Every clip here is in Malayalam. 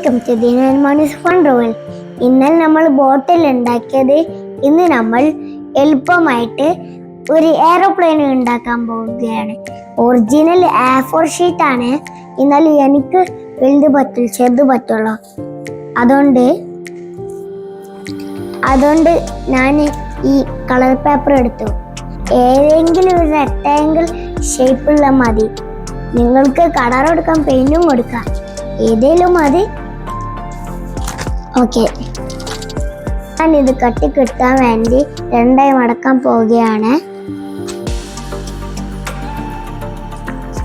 Welcome to the morning fun roll. ഇന്നലെ നമ്മൾ ബോട്ടിൽ ഉണ്ടാക്കിയത്. ഇന്ന് നമ്മൾ എളുപ്പമായിട്ട് ഒരു എയറോപ്ലെയിൻ ഉണ്ടാക്കാൻ പോവുകയാണ്. ഒറിജിനൽ A4 ഷീറ്റ് ആണ്. എന്നാൽ എനിക്ക് വലുത് പറ്റില്ല, ചെറുത് പറ്റുള്ളൂ. അതുകൊണ്ട് ഞാൻ ഈ കളർ പേപ്പർ എടുത്തു. ഏതെങ്കിലും ഒരു റെക്ടാങ്കിൾ ഷേപ്പുള്ള മതി. നിങ്ങൾക്ക് കളർ കൊടുക്കാം, പെയിന്റും കൊടുക്കാം, ഏതേലും മതി. ഓക്കെ, ഞാൻ ഇത് കട്ടി കിട്ടാൻ വേണ്ടി രണ്ടായി മടക്കാൻ പോവുകയാണ്.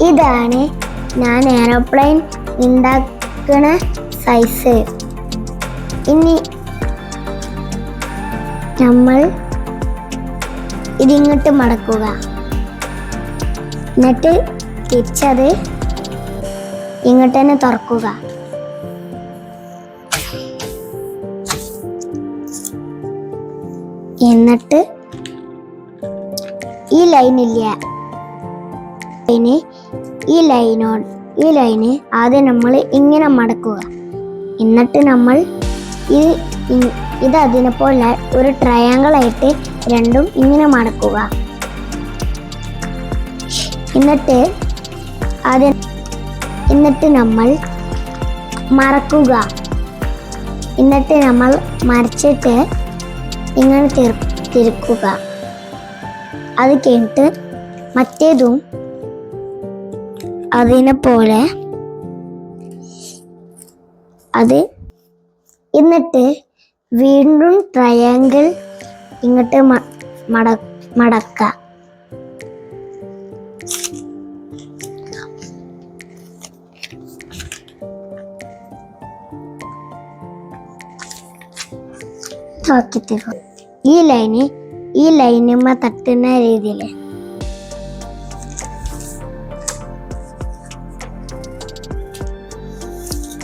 ഇതാണ് ഞാൻ എയറോപ്ലെയിൻ ഉണ്ടാക്കുന്ന സൈസ്. ഇനി നമ്മൾ ഇതിങ്ങോട്ട് മടക്കുക, എന്നിട്ട് തിരിച്ചത് ഇങ്ങോട്ട് തന്നെ തുറക്കുക. എന്നിട്ട് ഈ ലൈനില്ല, ഈ ലൈന് ആദ്യം നമ്മൾ ഇങ്ങനെ മടക്കുക. എന്നിട്ട് നമ്മൾ ഇത് അതിനെ പോലെ ഒരു ട്രയാങ്കിൾ ആയിട്ട് രണ്ടും ഇങ്ങനെ മടക്കുക. എന്നിട്ട് നമ്മൾ മറക്കുക. എന്നിട്ട് നമ്മൾ മറിച്ചിട്ട് ഇങ്ങനെ തിരിക്കുക. അത് കഴിഞ്ഞിട്ട് മറ്റേതും അതിനെ പോലെ അത്. എന്നിട്ട് വീണ്ടും ട്രയാങ്കിൾ ഇങ്ങോട്ട് മടക്കുക. ഈ ലൈനുമ്മ തട്ടുന്ന രീതിയിൽ.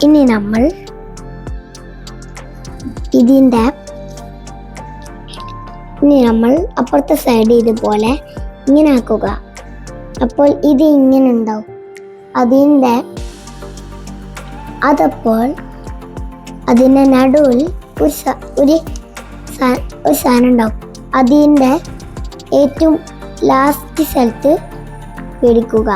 ഇനി നമ്മൾ അപ്പുറത്തെ സൈഡ് ഇതുപോലെ ഇങ്ങനെ ആക്കുക. അപ്പോൾ ഇത് ഇങ്ങനെ ഉണ്ടാവും. അതപ്പോൾ അതിൻ്റെ നടുവിൽ ഒരു സാധനം ഉണ്ടാവും. അതിൻ്റെ ഏറ്റവും ലാസ്റ്റ് സ്ഥലത്ത് പിടിക്കുക.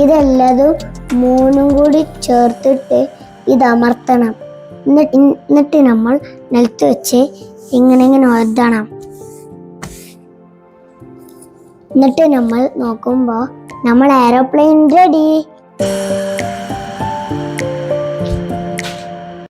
ഇതെല്ലാതും മൂന്നും കൂടി ചേർത്തിട്ട് ഇത് അമർത്തണം. എന്നിട്ട് നമ്മൾ നിലത്ത് വെച്ച് ഇങ്ങനെ ഒരടണം. എന്നിട്ട് നമ്മൾ നോക്കുമ്പോൾ നമ്മൾ എയറോപ്ലെയിൻ റെഡി.